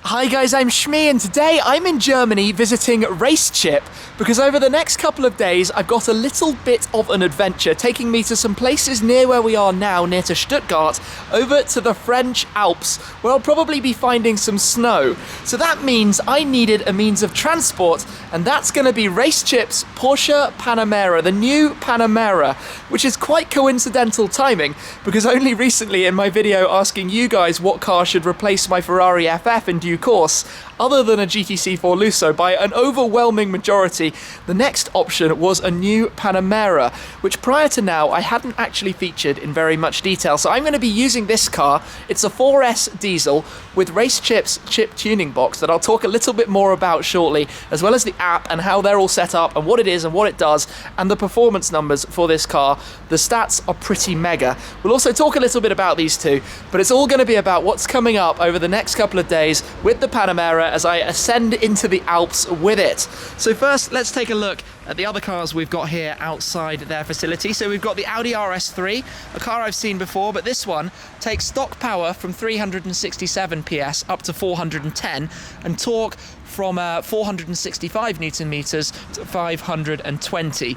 Hi guys, I'm Shmi, and today I'm in Germany visiting RaceChip because over the next couple of days I've got a little bit of an adventure taking me to some places near where we are now, near to Stuttgart, over to the French Alps, where I'll probably be finding some snow. So that means I needed a means of transport, and that's going to be RaceChip's Porsche Panamera, the new Panamera, which is quite coincidental timing because only recently in my video asking you guys what car should replace my Ferrari FF in due course, other than a GTC4 Lusso, by an overwhelming majority, the next option was a new Panamera, which prior to now I hadn't actually featured in very much detail. So I'm going to be using this car. It's a 4S diesel with RaceChip's chip tuning box that I'll talk a little bit more about shortly, as well as the app and how they're all set up and what it is and what it does, and the performance numbers for this car. The stats are pretty mega. We'll also talk a little bit about these two, but it's all going to be about what's coming up over the next couple of days with the Panamera as I ascend into the Alps with it. So first, let's take a look at the other cars we've got here outside their facility. So we've got the Audi RS3, a car I've seen before, but this one takes stock power from 367 PS up to 410 and torque from 465 Newton meters to 520.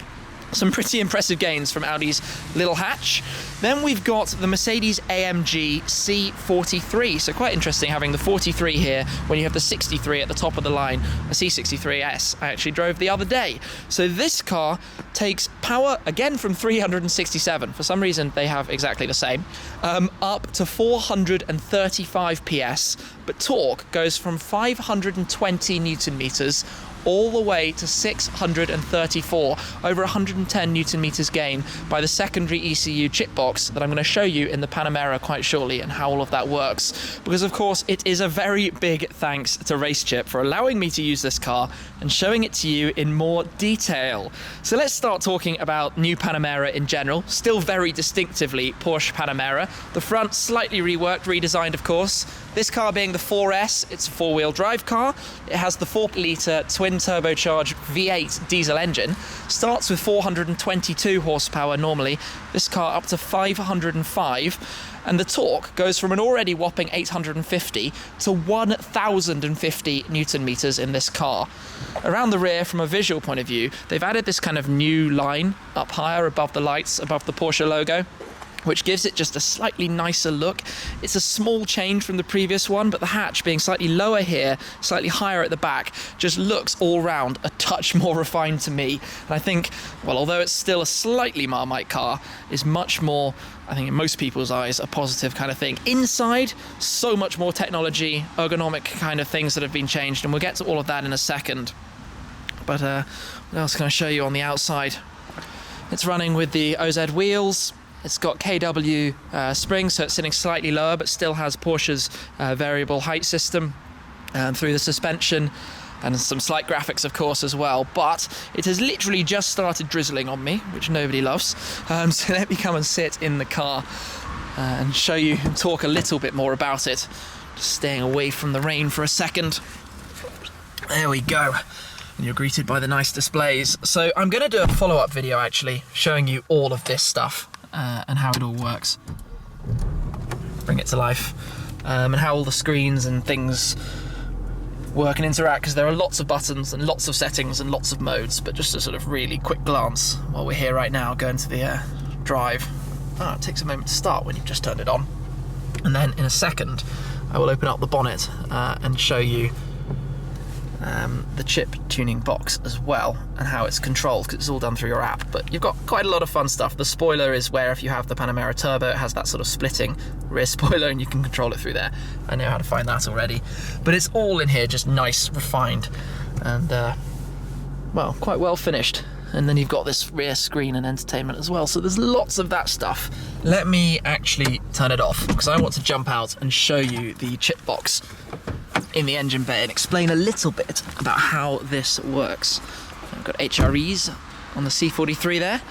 Some pretty impressive gains from Audi's little hatch. Then we've got the Mercedes AMG C43. So quite interesting having the 43 here when you have the 63 at the top of the line. A C63S I actually drove the other day. So this car takes power again from 367. For some reason they have exactly the same. Up to 435 PS, but torque goes from 520 Newton meters all the way to 634, over 110 Newton meters gain by the secondary ECU chip box that I'm going to show you in the Panamera quite shortly, and how all of that works. Because of course it is a very big thanks to RaceChip for allowing me to use this car and showing it to you in more detail. So let's start talking about new Panamera in general. Still very distinctively Porsche Panamera. The front slightly reworked, redesigned of course. This car being the 4S, it's a four-wheel drive car. It has the 4-litre twin-turbocharged V8 diesel engine. Starts with 422 horsepower normally. This car up to 505. And the torque goes from an already whopping 850 to 1,050 Newton meters in this car. Around the rear, from a visual point of view, they've added this kind of new line up higher above the lights, above the Porsche logo, which gives it just a slightly nicer look. It's a small change from the previous one, but the hatch being slightly lower here, slightly higher at the back, just looks all round a touch more refined to me. And I think, well, although it's still a slightly Marmite car, is much more, I think in most people's eyes, a positive kind of thing. Inside, so much more technology, ergonomic kind of things that have been changed, and we'll get to all of that in a second. But what else can I show you on the outside? It's running with the OZ wheels. It's got KW springs, so it's sitting slightly lower, but still has Porsche's variable height system through the suspension, and some slight graphics, of course, as well. But it has literally just started drizzling on me, which nobody loves. So let me come and sit in the car and show you and talk a little bit more about it. Just staying away from the rain for a second. There we go. And you're greeted by the nice displays. So I'm going to do a follow-up video, actually, showing you all of this stuff. And how it all works. Bring it to life. And how all the screens and things work and interact, because there are lots of buttons and lots of settings and lots of modes, but just a sort of really quick glance while we're here right now, going to the drive. Oh, it takes a moment to start when you've just turned it on. And then in a second, I will open up the bonnet and show you the chip tuning box as well, and how it's controlled, because it's all done through your app. But you've got quite a lot of fun stuff. The spoiler is where, if you have the Panamera Turbo, it has that sort of splitting rear spoiler, and you can control it through there. I know how to find that already. But it's all in here just nice, refined, and well, quite well finished. And then you've got this rear screen and entertainment as well, so there's lots of that stuff. Let me actually turn it off, because I want to jump out and show you the chip box in the engine bay and explain a little bit about how this works. I've got HREs on the C43 there.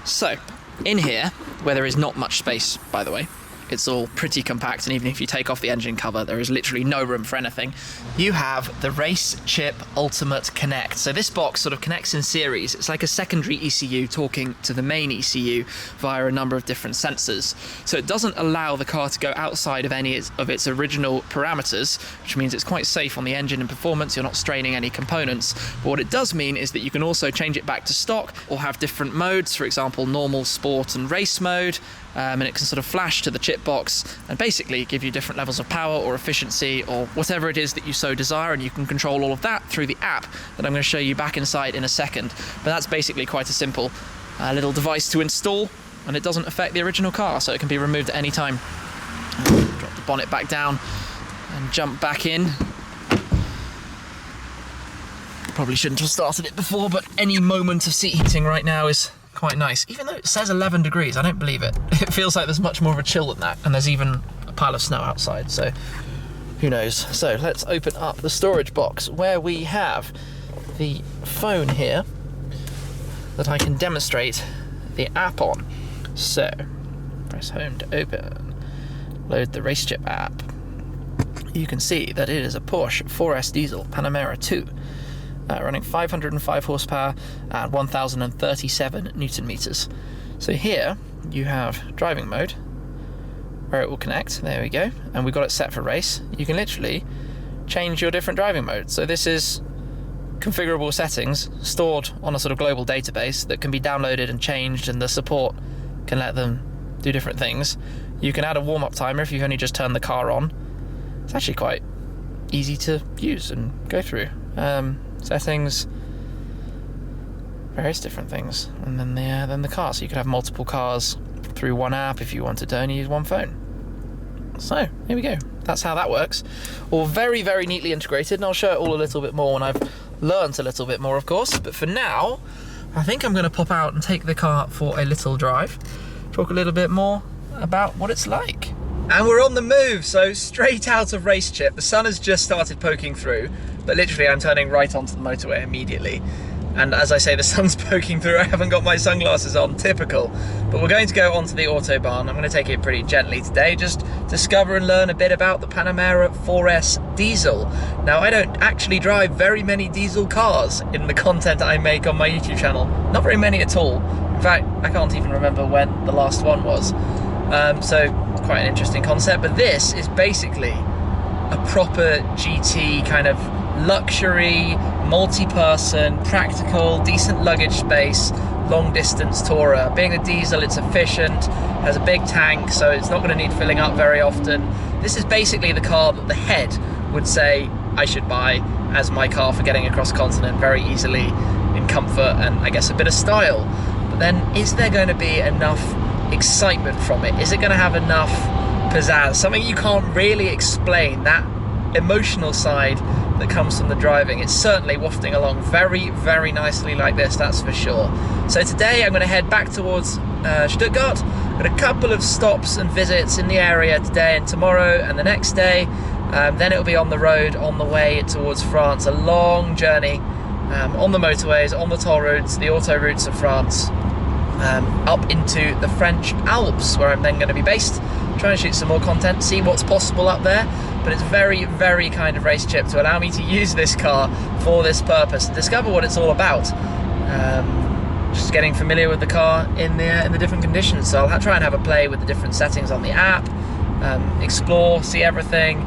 So, in here, where there is not much space, by the way, it's all pretty compact, and even if you take off the engine cover, there is literally no room for anything. You have the RaceChip Ultimate Connect. So this box sort of connects in series. It's like a secondary ECU talking to the main ECU via a number of different sensors. So it doesn't allow the car to go outside of any of its original parameters, which means it's quite safe on the engine and performance. You're not straining any components. But what it does mean is that you can also change it back to stock or have different modes, for example, normal, sport and race mode. And it can sort of flash to the chip box and basically give you different levels of power or efficiency or whatever it is that you so desire, and you can control all of that through the app that I'm going to show you back inside in a second. But that's basically quite a simple little device to install, and it doesn't affect the original car, so it can be removed at any time. Drop the bonnet back down and jump back in. Probably shouldn't have started it before, but any moment of seat heating right now is quite nice. Even though it says 11 degrees, I don't believe it. It feels like there's much more of a chill than that, and there's even a pile of snow outside, so who knows. So let's open up the storage box where we have the phone here that I can demonstrate the app on. So press home to open, load the RaceChip app. You can see that it is a Porsche 4S diesel Panamera 2. Running 505 horsepower at 1037 Newton meters. So here you have driving mode, where it will connect. There we go. And we've got it set for race. You can literally change your different driving modes. So this is configurable settings stored on a sort of global database that can be downloaded and changed, and the support can let them do different things. You can add a warm-up timer if you've only just turned the car on. It's actually quite easy to use and go through. Settings, various different things, and then the car. So you could have multiple cars through one app if you wanted to only use one phone. So here we go. That's how that works. All very, very neatly integrated, and I'll show it all a little bit more when I've learnt a little bit more, of course. But for now, I think I'm going to pop out and take the car for a little drive, talk a little bit more about what it's like. And we're on the move, so straight out of RaceChip. The sun has just started poking through, but literally I'm turning right onto the motorway immediately. And as I say, the sun's poking through. I haven't got my sunglasses on, typical. But we're going to go onto the Autobahn. I'm going to take it pretty gently today, just discover and learn a bit about the Panamera 4S diesel. Now, I don't actually drive very many diesel cars in the content I make on my YouTube channel. Not very many at all. In fact, I can't even remember when the last one was. So quite an interesting concept. But this is basically a proper GT kind of luxury, multi-person, practical, decent luggage space, long-distance tourer. Being a diesel, it's efficient, has a big tank, so it's not going to need filling up very often. This is basically the car that the head would say I should buy as my car for getting across continent very easily in comfort and I guess a bit of style. But then, is there going to be enough excitement from it? Is it going to have enough pizzazz? Something you can't really explain, that emotional side that comes from the driving. It's certainly wafting along very, very nicely like this, that's for sure. So today I'm going to head back towards Stuttgart. Got a couple of stops and visits in the area today and tomorrow and the next day. Then it'll be on the road on the way towards France. A long journey on the motorways, on the toll roads, the auto routes of France, up into the French Alps, where I'm then going to be based, trying to shoot some more content, see what's possible up there. But it's very, very kind of RaceChip to allow me to use this car for this purpose, and discover what it's all about. Just getting familiar with the car in the different conditions. So I'll try and have a play with the different settings on the app, explore, see everything.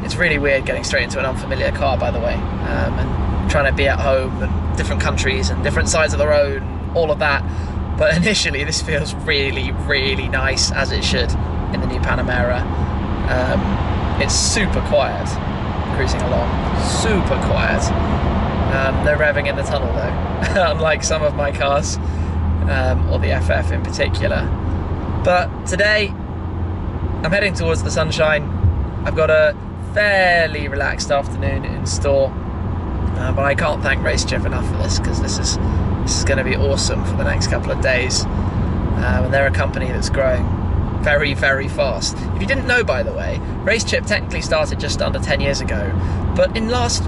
It's really weird getting straight into an unfamiliar car, by the way, and trying to be at home and different countries and different sides of the road, and all of that. But initially, this feels really, really nice, as it should, in the new Panamera. It's super quiet, cruising along, super quiet. No revving in the tunnel though, unlike some of my cars, or the FF in particular. But today, I'm heading towards the sunshine. I've got a fairly relaxed afternoon in store, but I can't thank RaceChip enough for this, because this is going to be awesome for the next couple of days. And they're a company that's growing very, very fast. If you didn't know, by the way, RaceChip technically started just under 10 years ago, but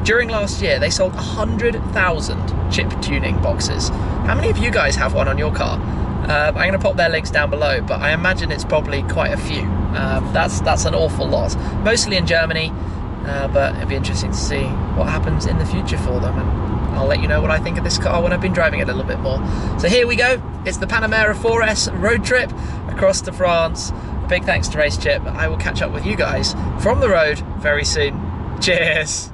during last year they sold 100,000 chip tuning boxes. How many of you guys have one on your car? I'm going to pop their links down below, but I imagine it's probably quite a few. That's an awful lot, mostly in Germany, but it'd be interesting to see what happens in the future for them, and I'll let you know what I think of this car when I've been driving it a little bit more. So here we go, it's the Panamera 4S road trip across to France. Big thanks to RaceChip. I will catch up with you guys from the road very soon. Cheers!